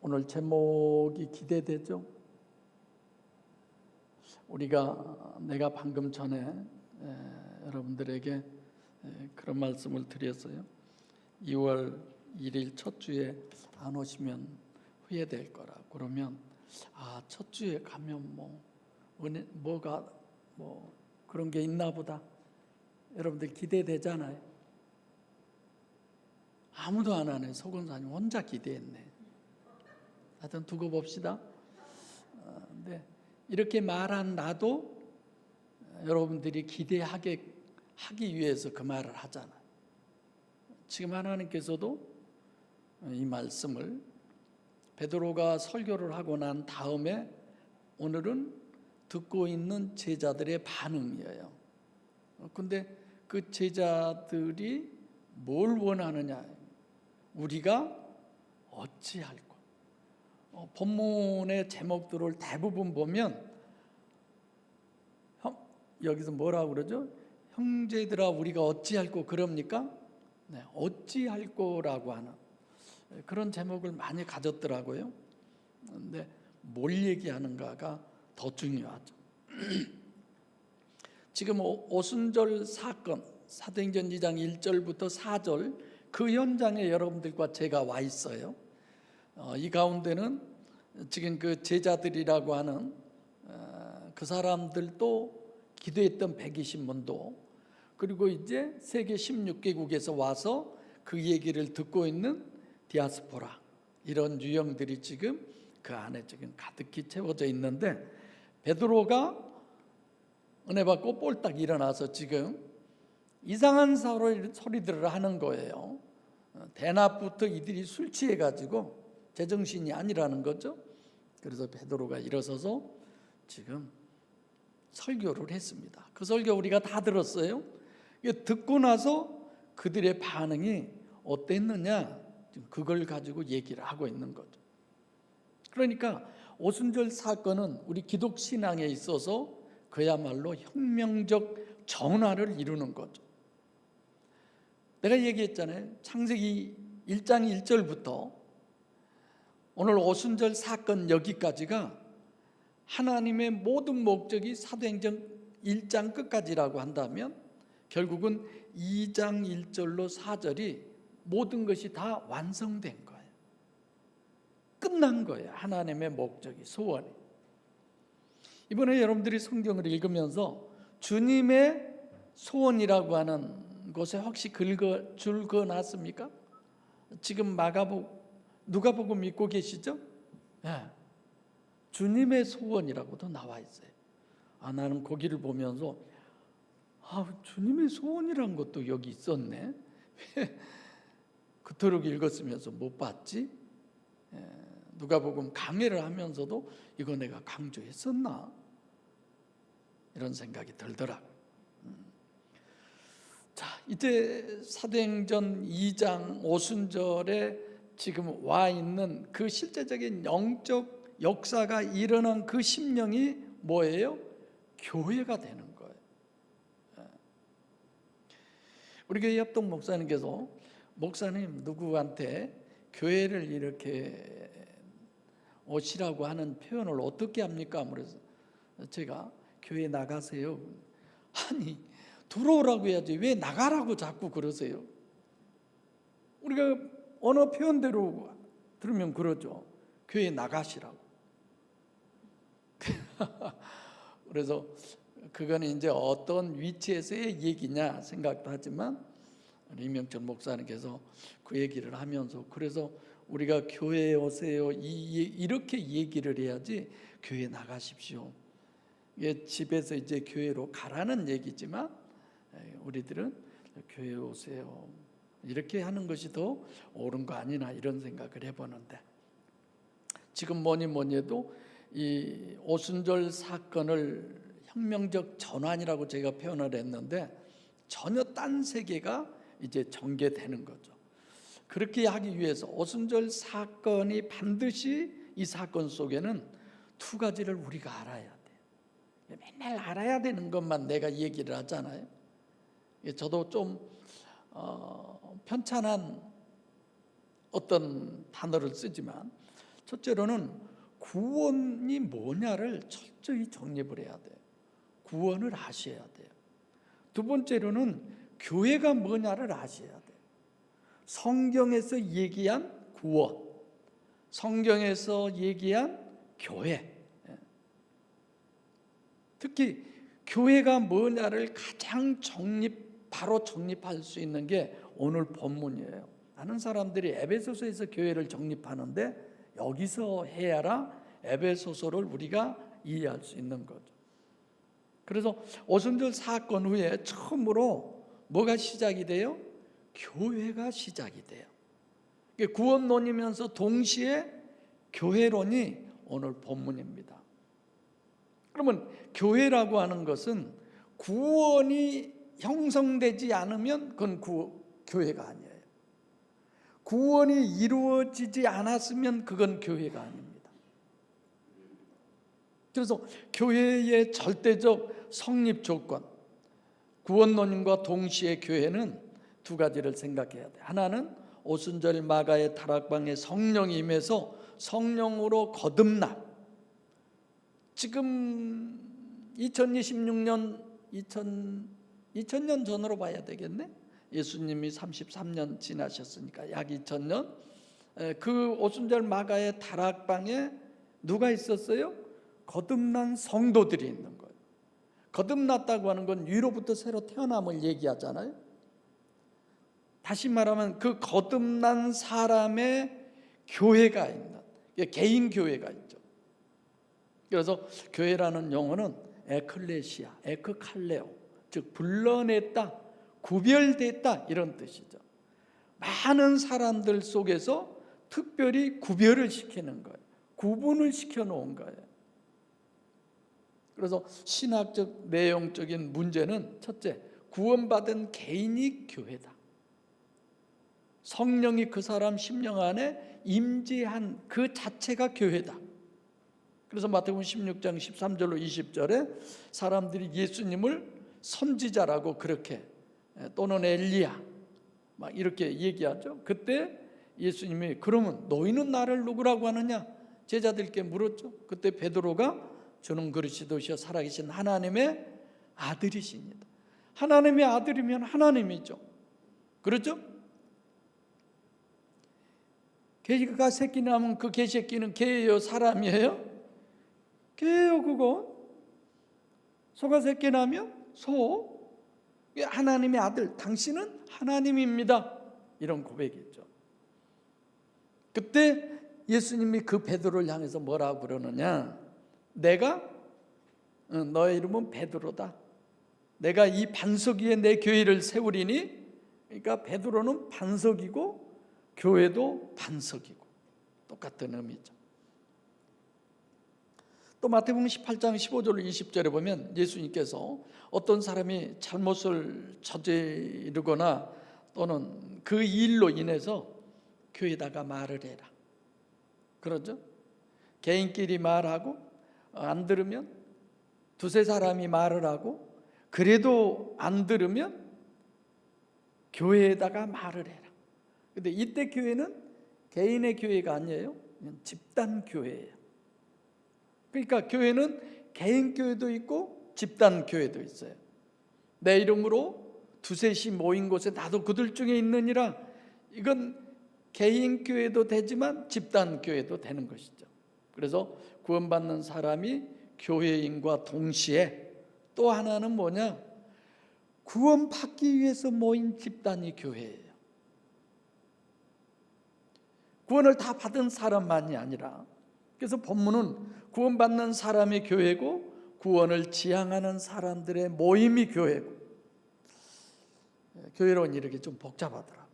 오늘 제목이 기대되죠? 내가 방금 전에 여러분들에게 그런 말씀을 드렸어요. 2월 1일 첫 주에 안 오시면 후회될 거라. 그러면 첫 주에 가면 뭐가 그런 게 있나 보다. 여러분들 기대되잖아요. 아무도 안 하네. 서건사님 혼자 기대했네. 하여튼 두고 봅시다. 근데 이렇게 말한 나도 여러분들이 기대하기 위해서 그 말을 하잖아요. 지금 하나님께서도 이 말씀을 베드로가 설교를 하고 난 다음에 오늘은 듣고 있는 제자들의 반응이에요. 근데 그 제자들이 뭘 원하느냐? 우리가 어찌할꼬? 본문의 제목들을 대부분 보면 여기서 뭐라고 그러죠? 형제들아 우리가 어찌할꼬 그럽니까? 네, 어찌할꼬라고 하는 그런 제목을 많이 가졌더라고요. 근데 뭘 얘기하는가가 더 중요하죠. 지금 오순절 사건 사도행전 2장 1절부터 4절 그 현장에 여러분들과 제가 와 있어요. 이 가운데는 지금 그 제자들이라고 하는 그 사람들도 기도했던 120문도 그리고 이제 세계 16개국에서 와서 그 얘기를 듣고 있는 디아스포라 이런 유형들이 지금 그 안에 지금 가득히 채워져 있는데 베드로가 은혜 받고 꼴딱 일어나서 지금 이상한 소리들을 하는 거예요. 대낮부터 이들이 술 취해가지고 제정신이 아니라는 거죠. 그래서 베드로가 일어서서 지금 설교를 했습니다. 그 설교 우리가 다 들었어요. 듣고 나서 그들의 반응이 어땠느냐 그걸 가지고 얘기를 하고 있는 거죠. 그러니까 오순절 사건은 우리 기독 신앙에 있어서 그야말로 혁명적 전환을 이루는 거죠. 내가 얘기했잖아요. 창세기 1장 1절부터 오늘 오순절 사건 여기까지가 하나님의 모든 목적이 사도행전 1장 끝까지라고 한다면 결국은 2장 1절로 4절이 모든 것이 다 완성된 거예요. 끝난 거예요. 하나님의 목적이, 소원이. 이번에 여러분들이 성경을 읽으면서 주님의 소원이라고 하는 곳에 혹시 긁어놨습니까? 지금 누가복음 읽고 계시죠? 네. 주님의 소원이라고도 나와 있어요. 나는 거기를 보면서 주님의 소원이라는 것도 여기 있었네. 그토록 읽었으면서 못 봤지? 누가복음 강해를 하면서도 이거 내가 강조했었나? 이런 생각이 들더라고요. 자, 이제 사도행전 2장 오순절에 지금 와 있는 그 실제적인 영적 역사가 일어난 그 심령이 뭐예요? 교회가 되는 거예요. 우리 교회 협동 목사님께서 목사님 누구한테 교회를 이렇게 오시라고 하는 표현을 어떻게 합니까? 그래서 제가 교회 나가세요. 아니 들어오라고 해야지 왜 나가라고 자꾸 그러세요? 우리가 언어 표현대로 들으면 그러죠. 교회 나가시라고. 그래서 그거는 이제 어떤 위치에서의 얘기냐 생각도 하지만 이명철 목사님께서 그 얘기를 하면서 그래서 우리가 교회에 오세요 이렇게 얘기를 해야지 교회 나가십시오. 이게 집에서 이제 교회로 가라는 얘기지만 우리들은 교회에 오세요 이렇게 하는 것이 더 옳은 거 아니나 이런 생각을 해보는데 지금 뭐니 해도 이 오순절 사건을 혁명적 전환이라고 제가 표현을 했는데 전혀 딴 세계가 이제 전개되는 거죠. 그렇게 하기 위해서 오순절 사건이 반드시 이 사건 속에는 두 가지를 우리가 알아야 돼요. 맨날 알아야 되는 것만 내가 얘기를 하잖아요. 저도 좀 편찬한 어떤 단어를 쓰지만 첫째로는 구원이 뭐냐를 철저히 정립을 해야 돼요. 구원을 아셔야 돼요. 두 번째로는 교회가 뭐냐를 아셔야 돼요. 성경에서 얘기한 구원, 성경에서 얘기한 교회, 특히 교회가 뭐냐를 가장 바로 정립할 수 있는 게 오늘 본문이에요. 많은 사람들이 에베소서에서 교회를 정립하는데 여기서 해야라 에베소서를 우리가 이해할 수 있는 거죠. 그래서 오순절 사건 후에 처음으로 뭐가 시작이 돼요? 교회가 시작이 돼요. 구원론이면서 동시에 교회론이 오늘 본문입니다. 그러면 교회라고 하는 것은 구원이 형성되지 않으면 그건 교회가 아니에요. 구원이 이루어지지 않았으면 그건 교회가 아닙니다. 그래서 교회의 절대적 성립 조건, 구원론과 동시에 교회는 두 가지를 생각해야 돼요. 하나는 오순절 마가의 다락방에 성령이 임해서 성령으로 거듭남. 지금 2026년 2000년 전으로 봐야 되겠네. 예수님이 33년 지나셨으니까 약 2000년. 그 오순절 마가의 다락방에 누가 있었어요? 거듭난 성도들이 있는 거예요. 거듭났다고 하는 건 위로부터 새로 태어남을 얘기하잖아요. 다시 말하면 그 거듭난 사람의 교회가 있는, 개인 교회가 있죠. 그래서 교회라는 용어는 에클레시아, 에크칼레오, 즉 불러냈다, 구별됐다 이런 뜻이죠. 많은 사람들 속에서 특별히 구별을 시키는 거예요. 구분을 시켜놓은 거예요. 그래서 신학적 내용적인 문제는 첫째, 구원받은 개인이 교회다. 성령이 그 사람 심령 안에 임재한 그 자체가 교회다. 그래서 마태복음 16장 13절로 20절에 사람들이 예수님을 선지자라고 그렇게, 또는 엘리야 막 이렇게 얘기하죠. 그때 예수님이 그러면 너희는 나를 누구라고 하느냐 제자들께 물었죠. 그때 베드로가 저는 그리스도시여 살아계신 하나님의 아들이십니다. 하나님의 아들이면 하나님이죠. 그렇죠? 개가 새끼 낳으면 그 개새끼는 개예요, 사람이에요? 개예요. 그거 소가 새끼 낳으면 소. 하나님의 아들, 당신은 하나님입니다. 이런 고백이죠. 그때 예수님이 그 베드로를 향해서 뭐라고 그러느냐, 내가 너의 이름은 베드로다. 내가 이 반석 위에 내 교회를 세우리니. 그러니까 베드로는 반석이고 교회도 반석이고 똑같은 의미죠. 또 마태복음 18장 15절 20절에 보면 예수님께서 어떤 사람이 잘못을 저지르거나 또는 그 일로 인해서 교회에다가 말을 해라. 그러죠? 개인끼리 말하고 안 들으면 두세 사람이 말을 하고 그래도 안 들으면 교회에다가 말을 해라. 근데 이때 교회는 개인의 교회가 아니에요. 그냥 집단 교회예요. 그러니까 교회는 개인 교회도 있고 집단 교회도 있어요. 내 이름으로 두셋이 모인 곳에 나도 그들 중에 있느니라. 이건 개인 교회도 되지만 집단 교회도 되는 것이죠. 그래서 구원받는 사람이 교회인과 동시에 또 하나는 뭐냐? 구원받기 위해서 모인 집단이 교회예요. 구원을 다 받은 사람만이 아니라, 그래서 본문은 구원받는 사람이 교회고 구원을 지향하는 사람들의 모임이 교회고, 교회론이 이렇게 좀 복잡하더라고요.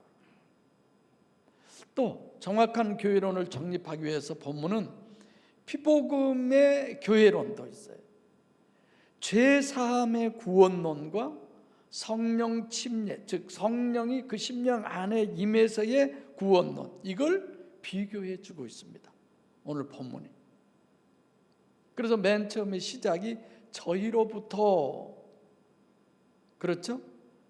또 정확한 교회론을 정립하기 위해서 본문은 피복음의 교회론도 있어요. 죄사함의 구원론과 성령 침례, 즉 성령이 그 심령 안에 임해서의 구원론, 이걸 비교해 주고 있습니다, 오늘 본문이. 그래서 맨 처음에 시작이 저희로부터, 그렇죠?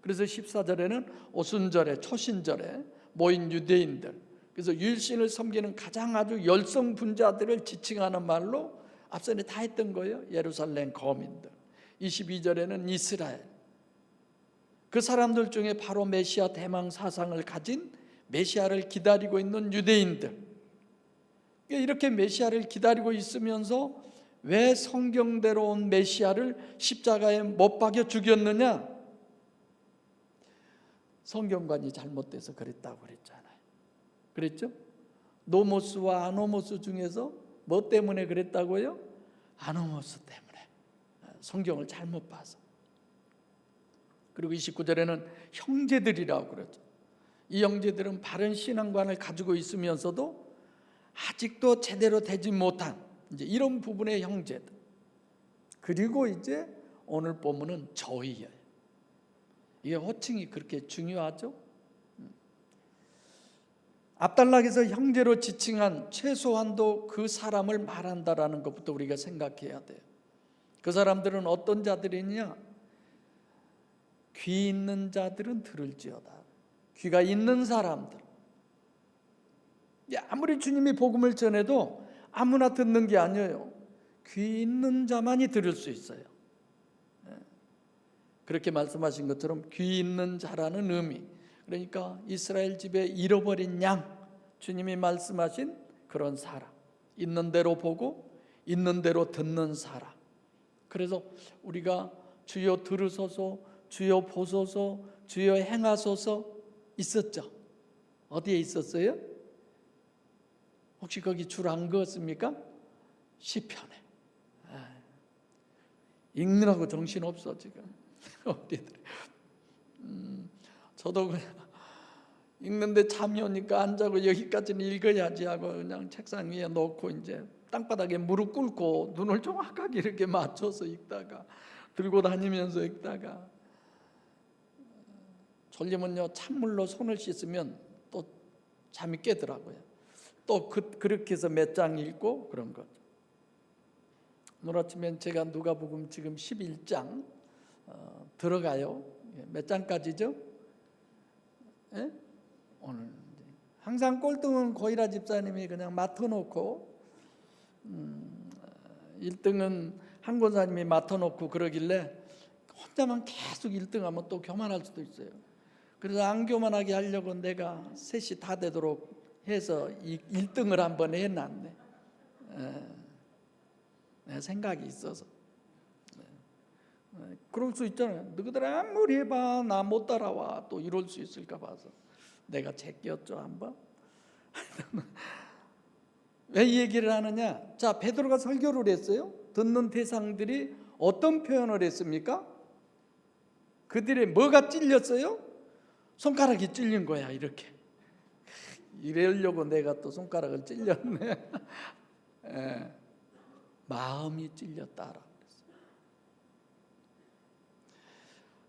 그래서 14절에는 오순절에 초신절에 모인 유대인들, 그래서 유일신을 섬기는 가장 아주 열성분자들을 지칭하는 말로 앞선에 다 했던 거예요. 예루살렘 거민들. 22절에는 이스라엘. 그 사람들 중에 바로 메시아 대망 사상을 가진 메시아를 기다리고 있는 유대인들. 이렇게 메시아를 기다리고 있으면서 왜 성경대로 온 메시아를 십자가에 못 박여 죽였느냐? 성경관이 잘못돼서 그랬다고 그랬잖아요. 그랬죠? 노모스와 아노모스 중에서 뭐 때문에 그랬다고요? 아노모스 때문에. 성경을 잘못 봐서. 그리고 29절에는 형제들이라고 그러죠. 이 형제들은 바른 신앙관을 가지고 있으면서도 아직도 제대로 되지 못한 이제 이런 부분의 형제들. 그리고 이제 오늘 본문은 저희예요. 이게 호칭이 그렇게 중요하죠? 앞단락에서 형제로 지칭한 최소한도 그 사람을 말한다라는 것부터 우리가 생각해야 돼요. 그 사람들은 어떤 자들이냐? 귀 있는 자들은 들을지어다. 귀가 있는 사람들. 아무리 주님이 복음을 전해도 아무나 듣는 게 아니에요. 귀 있는 자만이 들을 수 있어요. 그렇게 말씀하신 것처럼 귀 있는 자라는 의미. 그러니까 이스라엘 집에 잃어버린 양, 주님이 말씀하신 그런 사람. 있는 대로 보고 있는 대로 듣는 사람. 그래서 우리가 주여 들으소서, 주여 보소서, 주여 행하소서 있었죠. 어디에 있었어요? 혹시 거기 줄 안 그었습니까? 시편에. 읽느라고 정신없어 지금. 저도 그냥 읽는데 잠이 오니까 안 자고 여기까지는 읽어야지 하고 그냥 책상 위에 놓고 이제 땅바닥에 무릎 꿇고 눈을 정확하게 이렇게 맞춰서 읽다가 들고 다니면서 읽다가 졸리면요 찬물로 손을 씻으면 또 잠이 깨더라고요. 또 그렇게 해서 몇 장 읽고 그런 거죠. 오늘 아침엔 제가 누가복음 지금 11장 들어가요. 몇 장까지죠? 예? 오늘 항상 꼴등은 고이라 집사님이 그냥 맡아놓고 1등은 한 권사님이 맡아놓고 그러길래 혼자만 계속 1등하면 또 교만할 수도 있어요. 그래서 안 교만하게 하려고 내가 셋이 다 되도록 해서 1등을 한번 해놨네. 내 생각이 있어서. 그럴 수 있잖아요. 너희들 아무리 해봐 나 못 따라와 또 이럴 수 있을까 봐서 내가 제꼈죠 한번. 왜 이 얘기를 하느냐? 자, 베드로가 설교를 했어요. 듣는 대상들이 어떤 표현을 했습니까? 그들의 뭐가 찔렸어요? 손가락이 찔린 거야 이렇게. 이래려고 내가 또 손가락을 찔렸네. 마음이 찔렸다라고 그랬어요.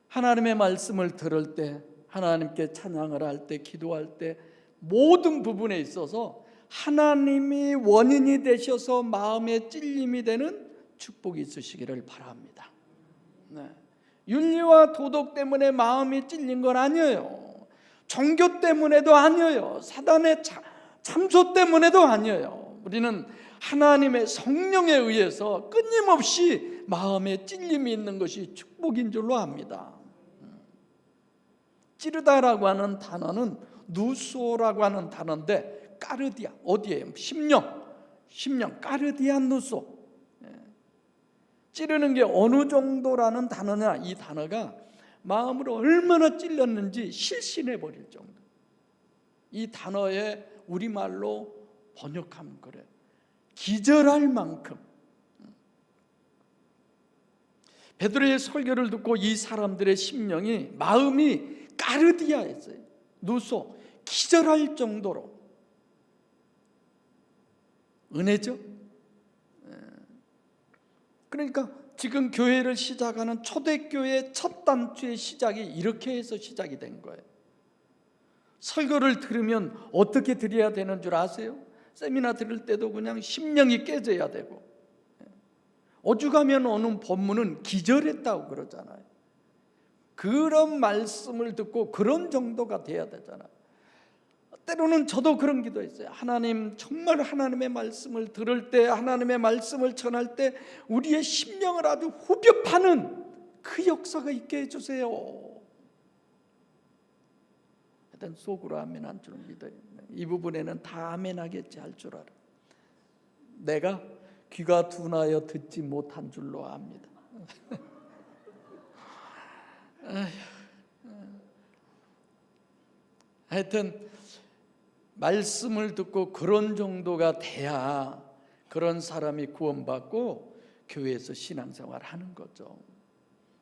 하나님의 말씀을 들을 때, 하나님께 찬양을 할 때, 기도할 때 모든 부분에 있어서 하나님이 원인이 되셔서 마음에 찔림이 되는 축복이 있으시기를 바랍니다. 네. 윤리와 도덕 때문에 마음이 찔린 건 아니에요. 종교 때문에도 아니에요. 사단의 참소 때문에도 아니에요. 우리는 하나님의 성령에 의해서 끊임없이 마음에 찔림이 있는 것이 축복인 줄로 압니다. 찌르다라고 하는 단어는 누소라고 하는 단어인데 까르디아 어디에요? 심령 까르디아 누소. 찌르는 게 어느 정도라는 단어냐? 이 단어가 마음으로 얼마나 찔렸는지 실신해 버릴 정도. 이 단어의 우리말로 번역하면 그래. 기절할 만큼. 베드로의 설교를 듣고 이 사람들의 심령이 마음이 까르디아였어요. 누소, 기절할 정도로. 은혜죠? 그러니까 지금 교회를 시작하는 초대교회 첫 단추의 시작이 이렇게 해서 시작이 된 거예요. 설교를 들으면 어떻게 드려야 되는 줄 아세요? 세미나 들을 때도 그냥 심령이 깨져야 되고, 오죽하면 오는 본문은 기절했다고 그러잖아요. 그런 말씀을 듣고 그런 정도가 돼야 되잖아요. 때로는 저도 그런 기도했어요. 하나님, 정말 하나님의 말씀을 들을 때, 하나님의 말씀을 전할 때 우리의 심령을 아주 후벼 파는 그 역사가 있게 해주세요. 일단 속으로 아멘 한 줄 믿어요. 이 부분에는 다 아멘 하겠지 할 줄 알아. 내가 귀가 둔하여 듣지 못한 줄로 압니다. 하여튼 말씀을 듣고 그런 정도가 돼야 그런 사람이 구원받고 교회에서 신앙생활 하는 거죠.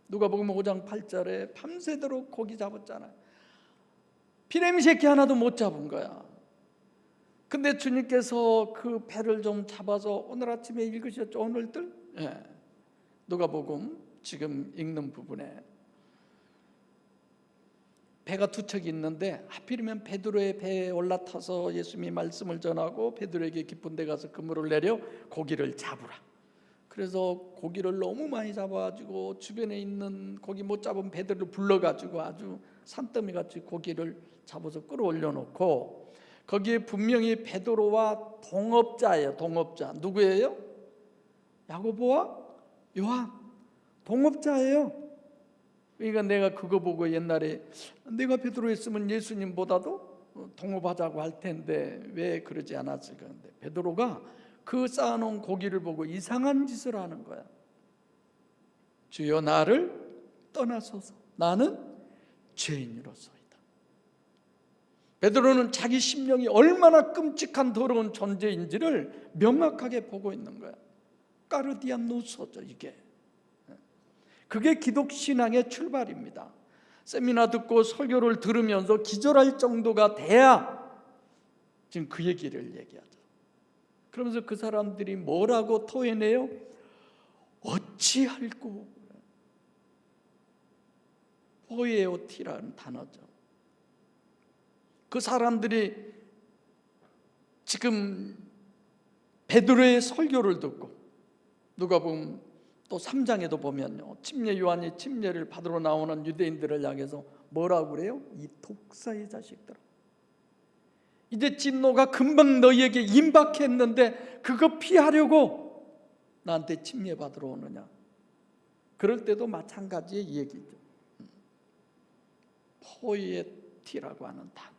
누가복음 5장 8절에 밤새도록 고기 잡았잖아요. 피레미 새끼 하나도 못 잡은 거야. 근데 주님께서 그 배를 좀 잡아서 오늘 아침에 읽으셨죠? 오늘들? 예. 누가복음 지금 읽는 부분에 배가 두 척이 있는데 하필이면 베드로의 배에 올라타서 예수님이 말씀을 전하고 베드로에게 깊은 데 가서 그물을 내려 고기를 잡으라. 그래서 고기를 너무 많이 잡아가지고 주변에 있는 고기 못 잡은 배들을 불러가지고 아주 산더미같이 고기를 잡아서 끌어올려 놓고 거기에 분명히 베드로와 동업자예요. 동업자 누구예요? 야고보와 요한 동업자예요. 그러니까 내가 그거 보고 옛날에 내가 베드로였으면 예수님보다도 동업하자고 할 텐데 왜 그러지 않았을까. 근데 베드로가 그 쌓아놓은 고기를 보고 이상한 짓을 하는 거야. 주여 나를 떠나소서 나는 죄인으로소이다. 베드로는 자기 심령이 얼마나 끔찍한 더러운 존재인지를 명확하게 보고 있는 거야. 까르디아 노소죠 이게. 그게 기독신앙의 출발입니다. 세미나 듣고 설교를 들으면서 기절할 정도가 돼야 지금 그 얘기를 얘기하죠. 그러면서 그 사람들이 뭐라고 토해내요? 어찌할꼬. 포에오티라는 단어죠. 그 사람들이 지금 베드로의 설교를 듣고 누가복음 또 3장에도 보면요, 침례 요한이 침례를 받으러 나오는 유대인들을 향해서 뭐라고 그래요? 이 독사의 자식들아, 이제 진노가 금방 너희에게 임박했는데 그거 피하려고 나한테 침례 받으러 오느냐. 그럴 때도 마찬가지의 얘기죠. 포이에티라고 하는 단.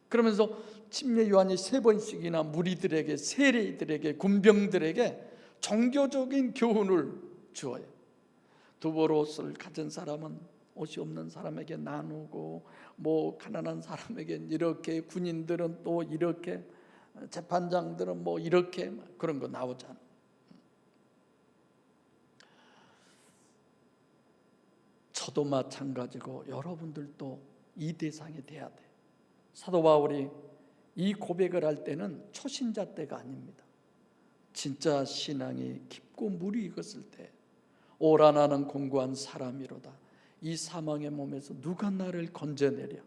그러면서 침례 요한이 3번씩이나 무리들에게, 세리들에게, 군병들에게 종교적인 교훈을 주어요. 두벌 옷을 가진 사람은 옷이 없는 사람에게 나누고, 뭐 가난한 사람에겐 이렇게, 군인들은 또 이렇게, 재판장들은 뭐 이렇게, 그런 거 나오잖아. 저도 마찬가지고 여러분들도 이 대상이 돼야 돼. 사도 바울이 이 고백을 할 때는 초신자 때가 아닙니다. 진짜 신앙이 깊고 물이 익었을 때, 오라 나는 공고한 사람이로다, 이 사망의 몸에서 누가 나를 건져내랴,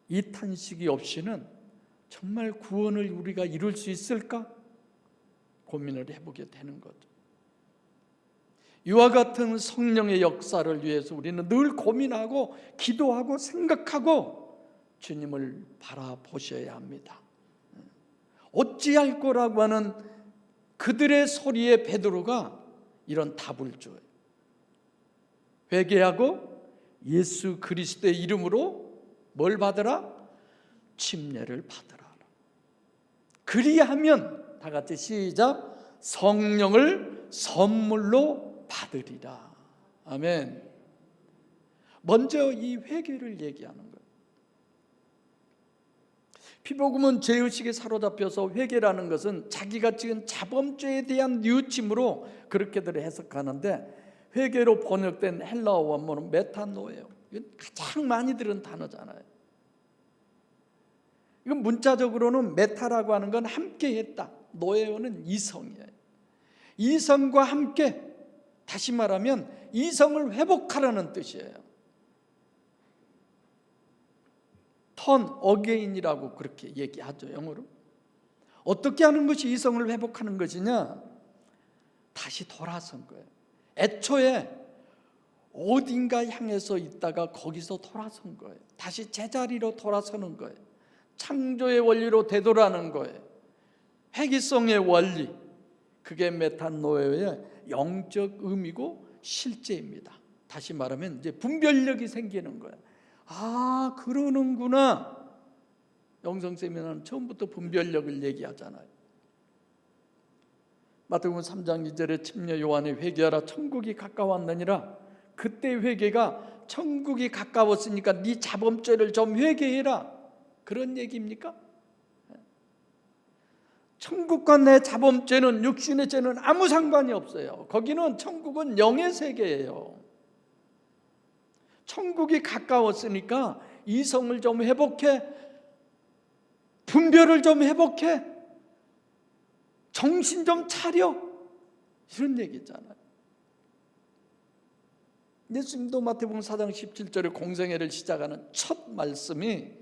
이 탄식이 없이는 정말 구원을 우리가 이룰 수 있을까 고민을 해보게 되는 거죠. 이와 같은 성령의 역사를 위해서 우리는 늘 고민하고 기도하고 생각하고 주님을 바라보셔야 합니다. 어찌할 거라고 하는 그들의 소리에 베드로가 이런 답을 줘요. 회개하고 예수 그리스도의 이름으로 뭘 받으라? 침례를 받으라. 그리하면 다 같이 시작, 성령을 선물로 받으리라. 아멘. 먼저 이 회개를 얘기하는 거예요. 피복음은 죄의식에 사로잡혀서 회개라는 것은 자기가 지은 자범죄에 대한 뉘우침으로 그렇게들 해석하는데, 회개로 번역된 헬라어 원문은 메타노예요. 이건 가장 많이 들은 단어잖아요. 이건 문자적으로는 메타라고 하는 건 함께 했다, 노예어는 이성이에요. 이성과 함께, 다시 말하면 이성을 회복하라는 뜻이에요. turn again이라고 그렇게 얘기하죠, 영어로. 어떻게 하는 것이 이성을 회복하는 것이냐? 다시 돌아선 거예요. 애초에 어딘가 향해서 있다가 거기서 돌아선 거예요. 다시 제자리로 돌아서는 거예요. 창조의 원리로 되돌아가는 거예요. 회귀성의 원리, 그게 메탄노에의 영적 의미고 실제입니다. 다시 말하면 이제 분별력이 생기는 거예요. 아, 그러는구나. 영성 세미나는 처음부터 분별력을 얘기하잖아요. 마태복음 3장 2절에 침례 요한이 회개하라 천국이 가까웠느니라. 그때 회개가 천국이 가까웠으니까 네 자범죄를 좀 회개해라, 그런 얘기입니까? 천국과 내 자범죄는, 육신의 죄는 아무 상관이 없어요. 거기는 천국은 영의 세계예요. 천국이 가까웠으니까 이성을 좀 회복해, 분별을 좀 회복해, 정신 좀 차려, 이런 얘기잖아요. 예수님도 마태복음 4장 17절에 공생애를 시작하는 첫 말씀이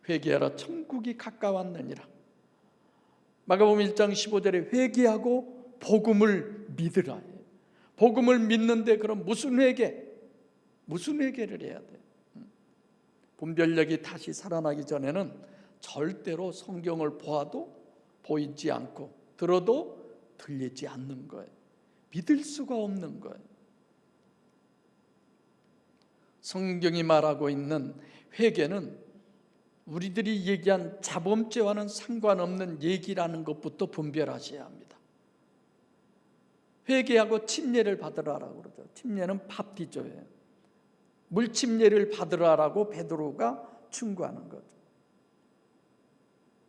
회개하라 천국이 가까웠느니라. 마가복음 1장 15절에 회개하고 복음을 믿으라. 복음을 믿는데 그럼 무슨 회개? 무슨 회개를 해야 돼? 분별력이 다시 살아나기 전에는 절대로 성경을 보아도 보이지 않고 들어도 들리지 않는 거예요. 믿을 수가 없는 거예요. 성경이 말하고 있는 회개는 우리들이 얘기한 자범죄와는 상관없는 얘기라는 것부터 분별하셔야 합니다. 회개하고 침례를 받으라라고 그러죠. 침례는 밥티조예요. 물침례를 받으라라고 베드로가 충고하는 거죠.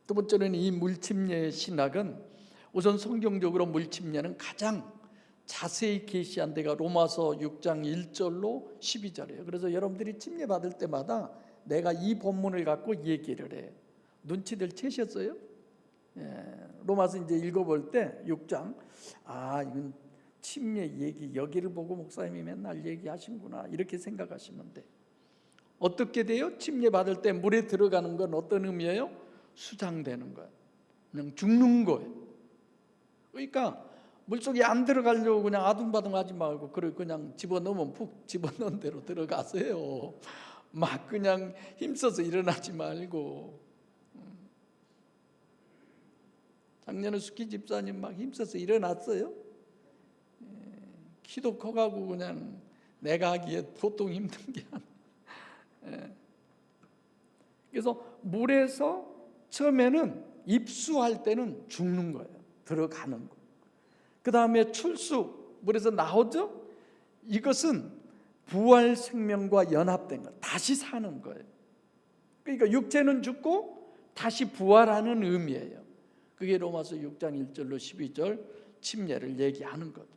두 번째는 이 물침례의 신학은, 우선 성경적으로 물침례는 가장 자세히 계시한 데가 로마서 6장 1절로 12절이에요. 그래서 여러분들이 침례 받을 때마다 내가 이 본문을 갖고 얘기를 해. 눈치들 채셨어요? 로마서 이제 읽어볼 때 6장, 아, 이건 침례 얘기, 여기를 보고 목사님이 맨날 얘기하신구나, 이렇게 생각하시면 돼. 어떻게 돼요? 침례 받을 때 물에 들어가는 건 어떤 의미예요? 수장되는 거예요. 그냥 죽는 거예요. 그러니까 물속에 안 들어가려고 그냥 아둥바둥하지 말고 그냥 집어넣으면 푹 집어넣은 대로 들어가세요. 막 그냥 힘써서 일어나지 말고. 작년에 수키 집사님 막 힘써서 일어났어요. 키도 커가고 그냥 내가 하기에 보통 힘든 게 아니에요. 그래서 물에서 처음에는 입수할 때는 죽는 거예요. 들어가는 거. 그 다음에 출수, 물에서 나오죠? 이것은 부활 생명과 연합된 거, 다시 사는 거예요. 그러니까 육체는 죽고 다시 부활하는 의미예요. 그게 로마서 6장 1절로 12절 침례를 얘기하는 거죠.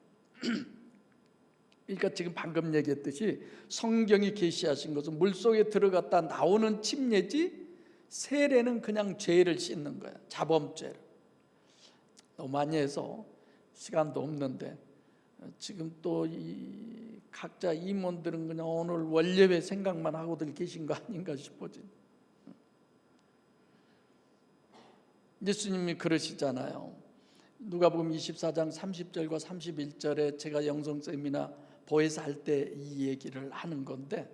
그러니까 지금 방금 얘기했듯이 성경이 계시하신 것은 물속에 들어갔다 나오는 침례지, 세례는 그냥 죄를 씻는 거야, 자범죄를. 너무 많이 해서 시간도 없는데, 지금 또 이 각자 임원들은 그냥 오늘 원예배 생각만 하고들 계신 거 아닌가 싶어지. 예수님이 그러시잖아요. 누가복음 24장 30절과 31절에 제가 영성 세미나 보혜사 할 때 이 얘기를 하는 건데,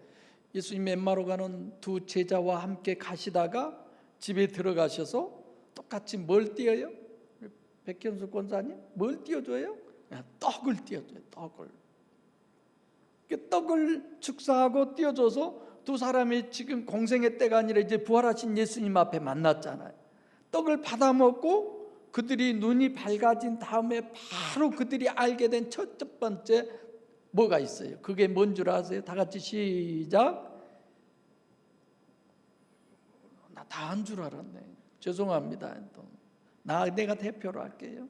예수님 엠마오 가는 두 제자와 함께 가시다가 집에 들어가셔서 똑같이 뭘 띄어요? 백현수 권사님 뭘 띄워줘요? 떡을 띄워줘요. 떡을 축사하고 띄워줘서 두 사람이 지금 공생의 때가 아니라 이제 부활하신 예수님 앞에 만났잖아요. 떡을 받아 먹고 그들이 눈이 밝아진 다음에 바로 그들이 알게 된 첫 번째 뭐가 있어요? 그게 뭔 줄 아세요? 다 같이 시작. 나 다 한 줄 알았네. 죄송합니다. 내가 대표로 할게요.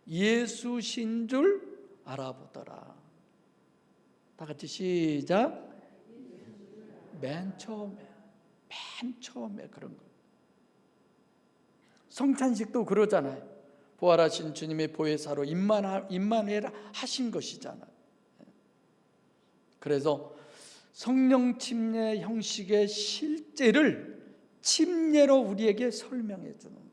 예수신 줄 알아보더라. 다 같이 시작. 맨 처음에 그런 거. 성찬식도 그러잖아요. 부활하신 주님의 보혜사로 임마누엘 하신 것이잖아요. 그래서 성령 침례 형식의 실제를 침례로 우리에게 설명해 주는 거예요.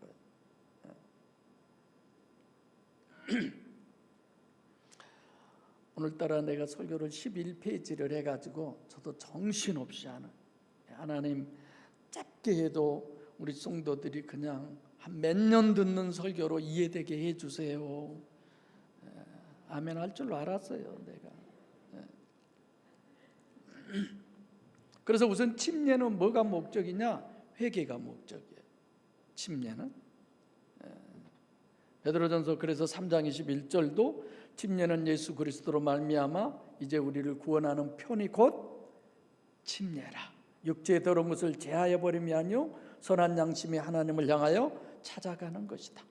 오늘따라 내가 설교를 11페이지를 해가지고 저도 정신없이 하는, 하나님 짧게 해도 우리 성도들이 그냥 한 몇 년 듣는 설교로 이해되게 해주세요. 아멘 할 줄로 알았어요 내가. 그래서 우선 침례는 뭐가 목적이냐? 회개가 목적이에요. 침례는 베드로전서 그래서 3장 21절도 침례는 예수 그리스도로 말미암아 이제 우리를 구원하는 편이 곧 침례라. 육체의 더러운 것을 제하여 버림이 아니요 선한 양심이 하나님을 향하여 찾아가는 것이다.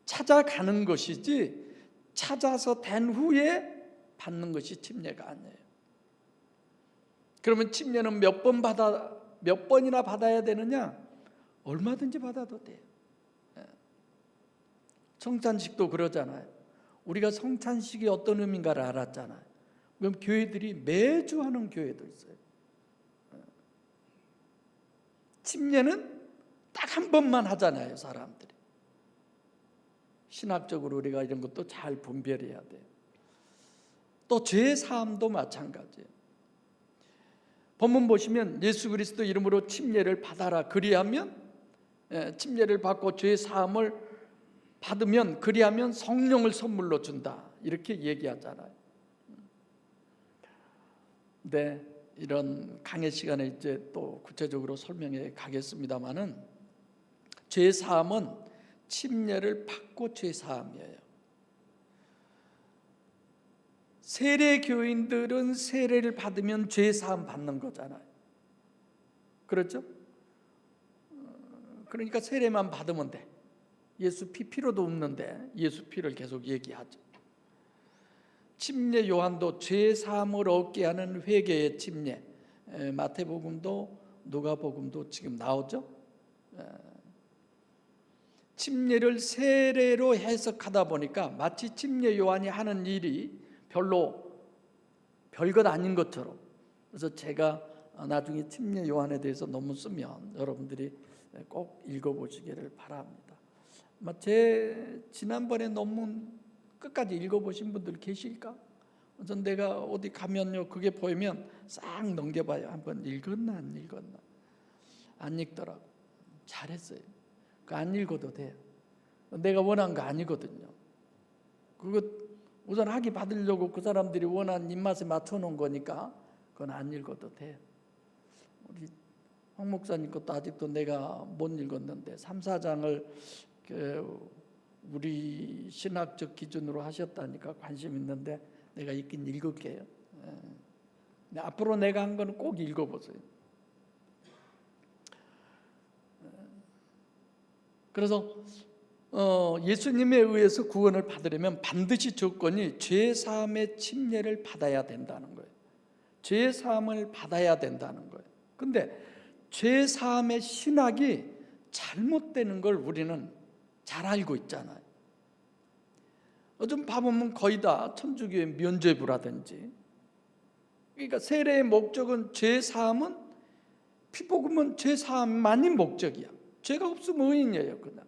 찾아가는 것이지 찾아서 된 후에 받는 것이 침례가 아니에요. 그러면 침례는 몇 번이나 받아야 되느냐? 얼마든지 받아도 돼요. 성찬식도 그러잖아요. 우리가 성찬식이 어떤 의미인가를 알았잖아요. 그럼 교회들이 매주 하는 교회도 있어요. 침례는 딱 한 번만 하잖아요, 사람들이. 신학적으로 우리가 이런 것도 잘 분별해야 돼요. 또 죄 사함도 마찬가지예요. 본문 보시면 예수 그리스도 이름으로 침례를 받아라. 그리하면 침례를 받고 죄 사함을 받으면 그리하면 성령을 선물로 준다. 이렇게 얘기하잖아요. 네, 이런 강의 시간에 이제 또 구체적으로 설명해 가겠습니다만은 죄 사함은 침례를 받고 죄 사함이에요. 세례 교인들은 세례를 받으면 죄 사함 받는 거잖아요. 그렇죠? 그러니까 세례만 받으면 돼. 예수 피 필요도 없는데 예수 피를 계속 얘기하죠. 침례 요한도 죄 사함을 얻게 하는 회개의 침례. 마태복음도 누가복음도 지금 나오죠. 침례를 세례로 해석하다 보니까 마치 침례 요한이 하는 일이 별로 별것 아닌 것처럼. 그래서 제가 나중에 침례 요한에 대해서 논문 쓰면 여러분들이 꼭 읽어보시기를 바랍니다. 제 지난번에 논문 끝까지 읽어보신 분들 계실까? 그래서 내가 어디 가면요 그게 보이면 싹 넘겨봐요. 한번 읽었나 안 읽었나. 안 읽더라고. 잘했어요. 안 읽어도 돼요. 내가 원한 거 아니거든요. 그거 우선 학위 받으려고 그 사람들이 원하는 입맛에 맞춰놓은 거니까 그건 안 읽어도 돼요. 우리 황 목사님 것도 아직도 내가 못 읽었는데 3, 4장을 우리 신학적 기준으로 하셨다니까 관심 있는데 내가 읽긴 읽을게요. 앞으로 내가 한 거는 꼭 읽어보세요. 그래서 예수님에 의해서 구원을 받으려면 반드시 조건이 죄 사함의 침례를 받아야 된다는 거예요. 죄 사함을 받아야 된다는 거예요. 근데 죄 사함의 신학이 잘못되는 걸 우리는 잘 알고 있잖아요. 요즘 봐보면 거의 다 천주교의 면죄부라든지, 그러니까 세례의 목적은 죄 사함은 피복음은 죄 사함만이 목적이야. 죄가 없으면 의인이에요. 그냥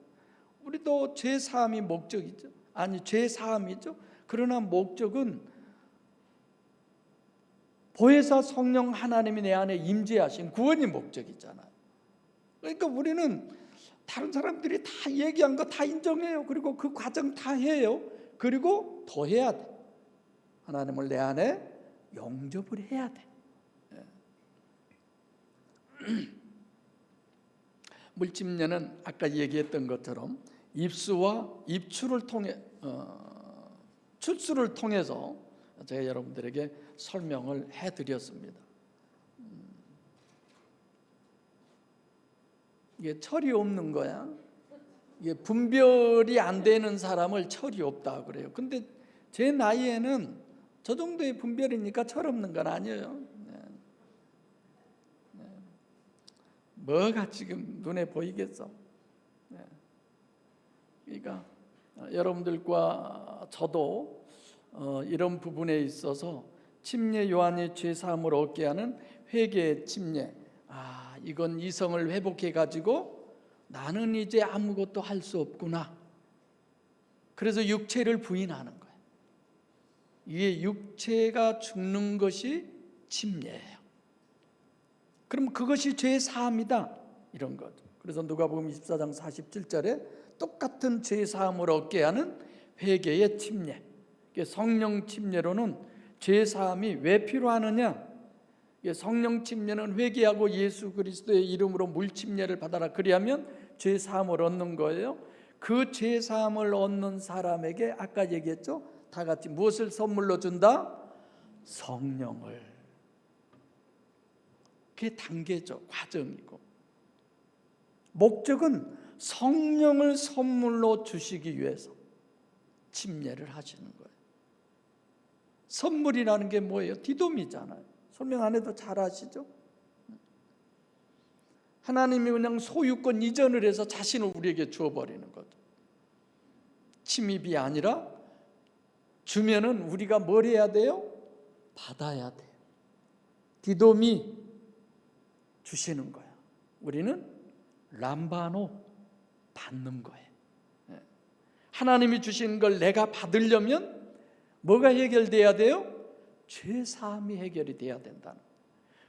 우리도 죄 사함이 목적이죠. 아니 죄 사함이죠. 그러나 목적은 보혜사 성령 하나님이 내 안에 임재하신 구원이 목적이잖아요. 그러니까 우리는 다른 사람들이 다 얘기한 거 다 인정해요. 그리고 그 과정 다 해요. 그리고 더 해야 돼. 하나님을 내 안에 영접을 해야 돼. 물침례는 아까 얘기했던 것처럼 입수와 입출을 통해 출수를 통해서 제가 여러분들에게 설명을 해드렸습니다. 이게 철이 없는 거야. 이게 분별이 안 되는 사람을 철이 없다 그래요. 근데 제 나이에는 저 정도의 분별이니까 철 없는 건 아니에요. 뭐가 지금 눈에 보이겠어? 그러니까 여러분들과 저도 이런 부분에 있어서 침례 요한의 죄 사함을 얻게 하는 회개의 침례. 이건 이성을 회복해 가지고 나는 이제 아무것도 할 수 없구나. 그래서 육체를 부인하는 거예요. 이게 육체가 죽는 것이 침례예요. 그럼 그것이 죄의 사함이다 이런 거죠. 그래서 누가복음 24장 47절에 똑같은 죄의 사함을 얻게 하는 회개의 침례, 성령 침례로는 죄의 사함이 왜 필요하느냐? 성령 침례는 회개하고 예수 그리스도의 이름으로 물 침례를 받아라, 그리하면 죄의 사함을 얻는 거예요. 그 죄의 사함을 얻는 사람에게 아까 얘기했죠, 다 같이 무엇을 선물로 준다? 성령을. 그게 단계죠, 과정이고. 목적은 성령을 선물로 주시기 위해서 침례를 하시는 거예요. 선물이라는 게 뭐예요? 디돔이잖아요. 설명 안 해도 잘 아시죠? 하나님이 그냥 소유권 이전을 해서 자신을 우리에게 주어버리는 거죠. 침입이 아니라 주면은 우리가 뭘 해야 돼요? 받아야 돼요. 디돔이 주시는 거야. 우리는 람바노 받는 거예요. 하나님이 주신 걸 내가 받으려면 뭐가 해결돼야 돼요? 죄 사함이 해결이 돼야 된다는 거예요.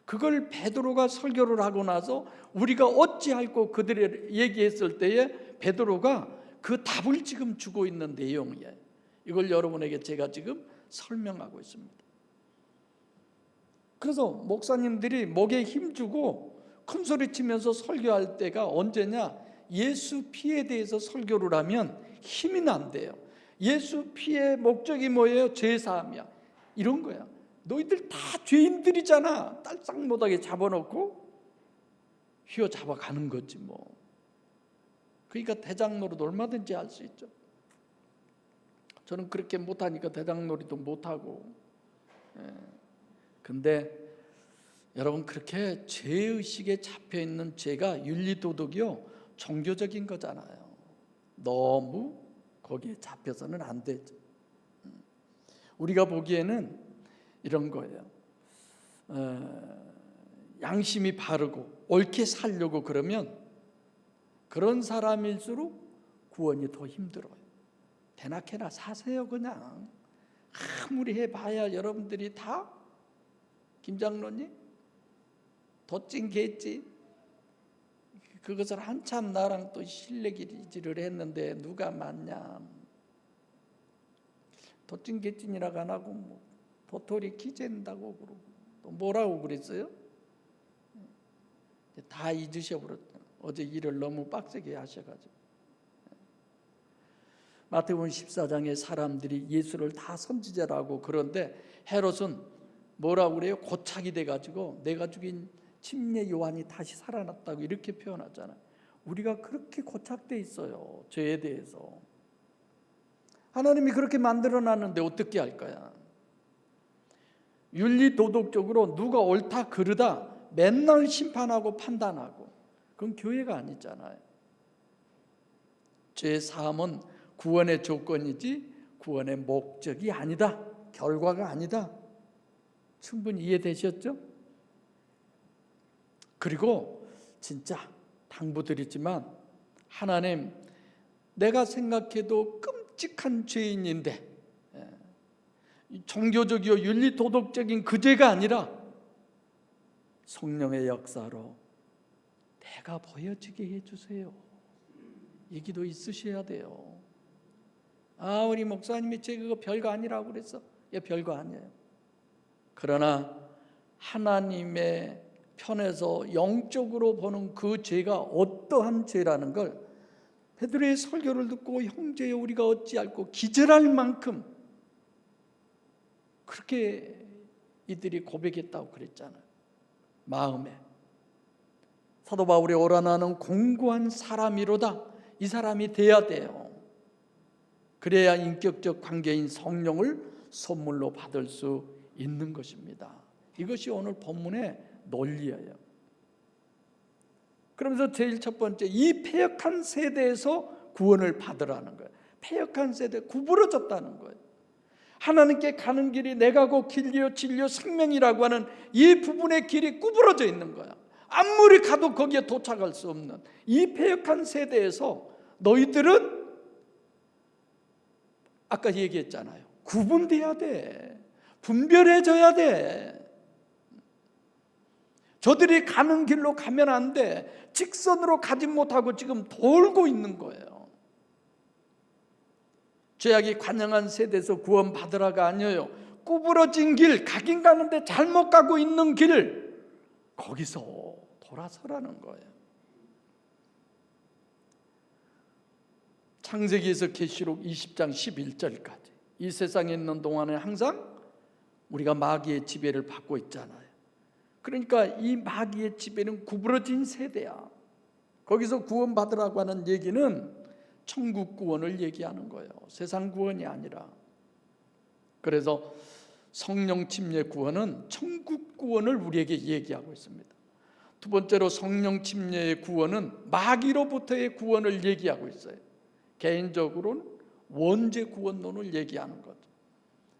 그걸 베드로가 설교를 하고 나서 우리가 어찌할꼬 그들이 얘기했을 때에 베드로가 그 답을 지금 주고 있는 내용이에요. 이걸 여러분에게 제가 지금 설명하고 있습니다. 그래서 목사님들이 목에 힘주고 큰소리 치면서 설교할 때가 언제냐? 예수 피에 대해서 설교를 하면 힘이 난대요. 예수 피의 목적이 뭐예요? 죄사함이야. 이런 거야. 너희들 다 죄인들이잖아. 딸싹 못하게 잡아놓고 휘어잡아 가는 거지 뭐. 그러니까 대장놀이도 얼마든지 할 수 있죠. 저는 그렇게 못하니까 대장놀이도 못하고. 근데 여러분, 그렇게 죄의식에 잡혀있는 죄가 윤리도덕이요, 종교적인 거잖아요. 너무 거기에 잡혀서는 안 되죠. 우리가 보기에는 이런 거예요. 양심이 바르고 옳게 살려고 그러면 그런 사람일수록 구원이 더 힘들어요. 대낮에나 사세요. 그냥 아무리 해봐야 여러분들이 다 김장로님 덧찐 개찌 그것을 한참 나랑 또 실내기질을 했는데 누가 맞냐? 덧찐 개찐이라고 안 하고 뭐 도토리 키재는다고 그러고 또 뭐라고 그랬어요? 다 잊으셔버렸죠. 어제 일을 너무 빡세게 하셔가지고. 마태복음 14장에 사람들이 예수를 다 선지자라고, 그런데 헤롯은 뭐라고 그래요? 고착이 돼가지고 내가 죽인 침례 요한이 다시 살아났다고 이렇게 표현하잖아요. 우리가 그렇게 고착돼 있어요, 죄에 대해서. 하나님이 그렇게 만들어놨는데 어떻게 할 거야? 윤리 도덕적으로 누가 옳다 그르다 맨날 심판하고 판단하고, 그건 교회가 아니잖아요. 죄 사함은 구원의 조건이지 구원의 목적이 아니다, 결과가 아니다. 충분히 이해되셨죠? 그리고 진짜 당부드리지만, 하나님, 내가 생각해도 끔찍한 죄인인데 종교적이고 윤리 도덕적인 그 죄가 아니라 성령의 역사로 내가 보여지게 해주세요. 얘기도 있으셔야 돼요. 아, 우리 목사님이 제 그거 별거 아니라고 그랬어. 예, 별거 아니에요. 그러나 하나님의 편에서 영적으로 보는 그 죄가 어떠한 죄라는 걸 베드로의 설교를 듣고 형제여 우리가 어찌할꼬 기절할 만큼 그렇게 이들이 고백했다고 그랬잖아요. 마음에. 사도 바울이 오라 나는 공고한 사람이로다, 이 사람이 돼야 돼요. 그래야 인격적 관계인 성령을 선물로 받을 수 있는 것입니다. 이것이 오늘 본문의 논리예요. 그러면서 제일 첫 번째, 이 패역한 세대에서 구원을 받으라는 거예요. 패역한 세대, 구부러졌다는 거예요. 하나님께 가는 길이 내가 곧 길이요 진리요 생명이라고 하는 이 부분의 길이 구부러져 있는 거야. 아무리 가도 거기에 도착할 수 없는 이 패역한 세대에서 너희들은 아까 얘기했잖아요. 구분돼야 돼. 분별해져야 돼. 저들이 가는 길로 가면 안 돼. 직선으로 가지 못하고 지금 돌고 있는 거예요. 죄악이 관영한 세대에서 구원받으라가 아니에요. 구부러진 길, 가긴 가는데 잘못 가고 있는 길, 거기서 돌아서라는 거예요. 창세기에서 계시록 20장 11절까지 이 세상에 있는 동안에 항상 우리가 마귀의 지배를 받고 있잖아요. 그러니까 이 마귀의 지배는 구부러진 세대야. 거기서 구원받으라고 하는 얘기는 천국 구원을 얘기하는 거예요. 세상 구원이 아니라. 그래서 성령 침례 구원은 천국 구원을 우리에게 얘기하고 있습니다. 두 번째로 성령 침례의 구원은 마귀로부터의 구원을 얘기하고 있어요. 개인적으로는 원죄 구원론을 얘기하는 거죠.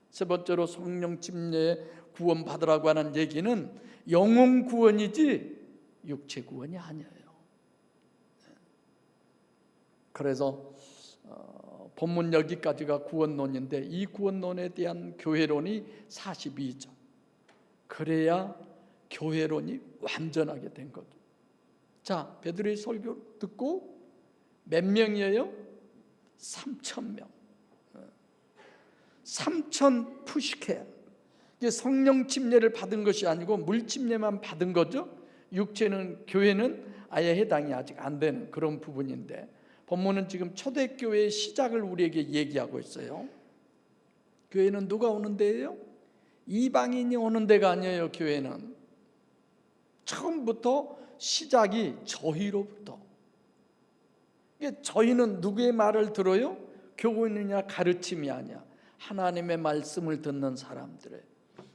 세 번째로 성령 침례 구원 받으라고 하는 얘기는 영혼 구원이지 육체 구원이 아니에요. 그래서 본문 여기까지가 구원론인데 이 구원론에 대한 교회론이 42절. 그래야 교회론이 완전하게 된 거죠. 자, 베드로의 설교 듣고 몇 명이에요? 3,000명. 3,000 푸시케. 이게 성령 침례를 받은 것이 아니고 물 침례만 받은 거죠. 육체는, 교회는 아예 해당이 아직 안 되는 그런 부분인데, 본문은 지금 초대교회의 시작을 우리에게 얘기하고 있어요. 교회는 누가 오는 데예요? 이방인이 오는 데가 아니에요. 교회는 처음부터 시작이 저희로부터. 이게 저희는 누구의 말을 들어요? 교훈이냐 가르침이 아니야. 하나님의 말씀을 듣는 사람들의.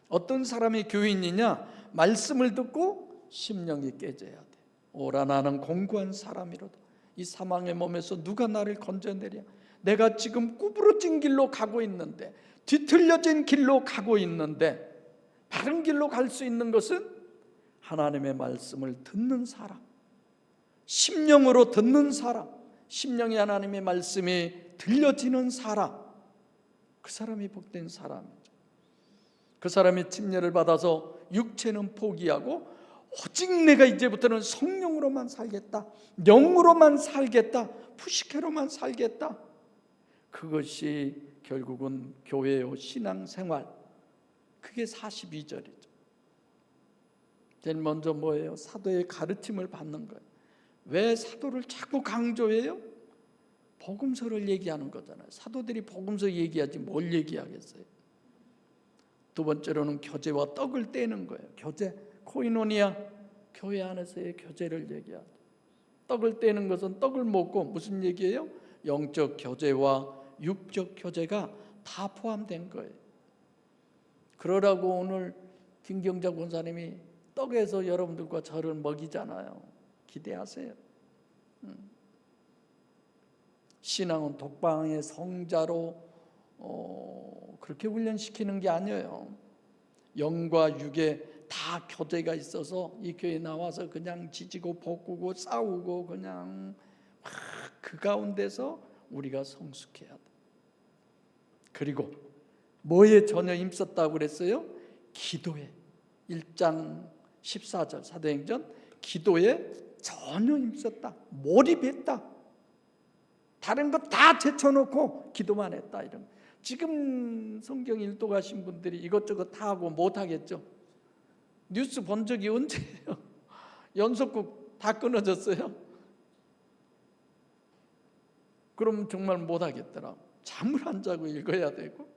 어떤 사람이 교인이냐? 말씀을 듣고 심령이 깨져야 돼. 오라 나는 공고한 사람이로다. 이 사망의 몸에서 누가 나를 건져내랴. 내가 지금 구부러진 길로 가고 있는데, 뒤틀려진 길로 가고 있는데, 바른 길로 갈 수 있는 것은 하나님의 말씀을 듣는 사람, 심령으로 듣는 사람, 심령이 하나님의 말씀이 들려지는 사람, 그 사람이 복된 사람이죠. 그 사람이 침례를 받아서 육체는 포기하고 오직 내가 이제부터는 성령으로만 살겠다, 영으로만 살겠다, 푸시케로만 살겠다. 그것이 결국은 교회의 신앙생활. 그게 42절이죠. 제일 먼저 뭐예요? 사도의 가르침을 받는 거예요. 왜 사도를 자꾸 강조해요? 복음서를 얘기하는 거잖아요. 사도들이 복음서 얘기하지 뭘 얘기하겠어요? 두 번째로는 교제와 떡을 떼는 거예요. 교제, 코이노니아, 교회 안에서의 교제를 얘기하죠. 떡을 떼는 것은 떡을 먹고 무슨 얘기예요? 영적 교제와 육적 교제가 다 포함된 거예요. 그러라고 오늘 김경자 권사님이 떡에서 여러분들과 저를 먹이잖아요. 기대하세요. 신앙은 독방의 성자로 그렇게 훈련시키는 게 아니에요. 영과 육에 다 교제가 있어서 이 교회에 나와서 그냥 지지고 볶고 싸우고 그냥 막 그 가운데서 우리가 성숙해야 돼. 그리고 뭐에 전혀 힘썼다고 그랬어요? 기도에. 1장 14절 사도행전, 기도에 전혀 힘썼다. 몰입했다. 다른 거 다 제쳐놓고 기도만 했다. 이런. 지금 성경 일도 가신 분들이 이것저것 다 하고 못 하겠죠. 뉴스 본 적이 언제예요? 연속극 다 끊어졌어요. 그럼 정말 못 하겠더라. 잠을 안 자고 읽어야 되고.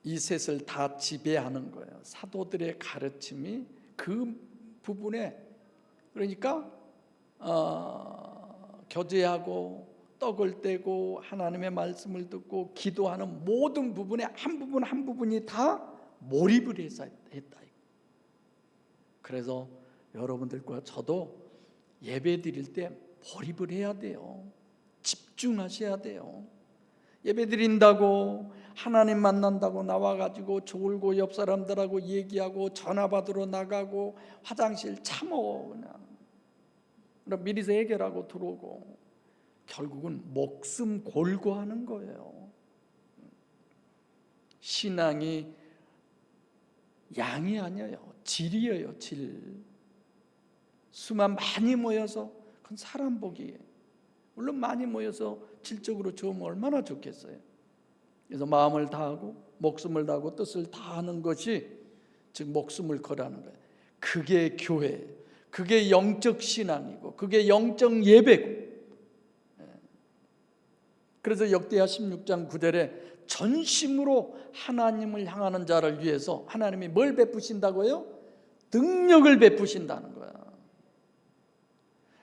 이 셋을 다 지배하는 거예요. 사도들의 가르침이 그 부분에, 그러니까 교제하고 떡을 떼고 하나님의 말씀을 듣고 기도하는 모든 부분에 한 부분 한 부분이 다 몰입을 해서 했다. 그래서 여러분들과 저도 예배 드릴 때 몰입을 해야 돼요. 집중하셔야 돼요. 예배 드린다고, 하나님 만난다고 나와가지고 졸고 옆 사람들하고 얘기하고 전화 받으러 나가고 화장실 참어 그냥 미리서 해결하고 들어오고, 결국은 목숨 걸고 하는 거예요. 신앙이 양이 아니에요. 질이에요. 질. 수만 많이 모여서 그건 사람 복이에요. 물론 많이 모여서 질적으로 좋으면 얼마나 좋겠어요. 그래서 마음을 다하고 목숨을 다하고 뜻을 다하는 것이 즉 목숨을 걸라는 거예요. 그게 교회, 그게 영적 신앙이고 그게 영적 예배고. 그래서 역대하 16장 9절에 전심으로 하나님을 향하는 자를 위해서 하나님이 뭘 베푸신다고요? 능력을 베푸신다는 거야.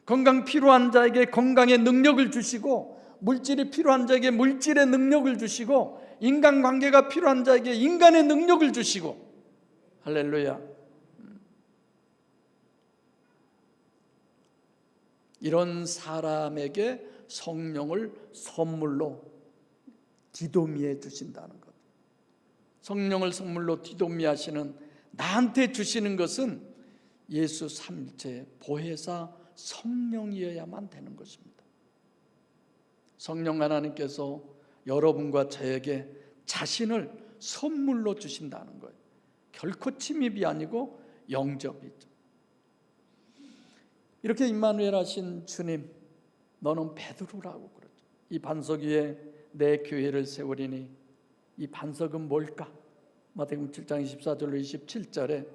건강 필요한 자에게 건강의 능력을 주시고, 물질이 필요한 자에게 물질의 능력을 주시고, 인간관계가 필요한 자에게 인간의 능력을 주시고. 할렐루야. 이런 사람에게 성령을 선물로 디도미해 주신다는 것. 성령을 선물로 디도미 하시는, 나한테 주시는 것은 예수 삼위일체 보혜사 성령이어야만 되는 것입니다. 성령 하나님께서 여러분과 저에게 자신을 선물로 주신다는 거예요. 결코 침입이 아니고 영접이죠. 이렇게 임마누엘 하신 주님, 너는 베드로라고 그러죠. 이 반석 위에 내 교회를 세우리니, 이 반석은 뭘까? 마태복음 7장 24절로 27절에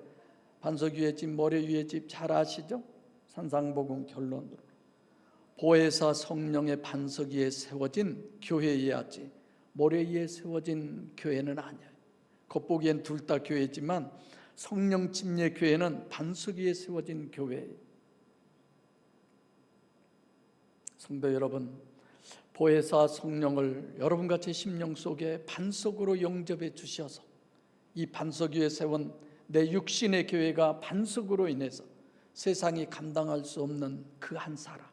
반석 위에 집, 모래 위에 집 잘 아시죠? 산상복음 결론으로 보혜사 성령의 반석 위에 세워진 교회여야지 모래 위에 세워진 교회는 아니에요. 겉보기엔 둘 다 교회지만 성령 침례 교회는 반석 위에 세워진 교회예요. 성도 여러분, 보혜사 성령을 여러분과 제 심령 속에 반석으로 영접해 주셔서 이 반석 위에 세운 내 육신의 교회가 반석으로 인해서 세상이 감당할 수 없는 그 한 사람,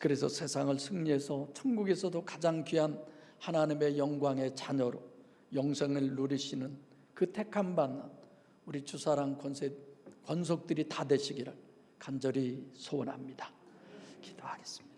그래서 세상을 승리해서 천국에서도 가장 귀한 하나님의 영광의 자녀로 영생을 누리시는 그 택함 받는 우리 주사랑 권속들이 다 되시기를 간절히 소원합니다. 기도하겠습니다.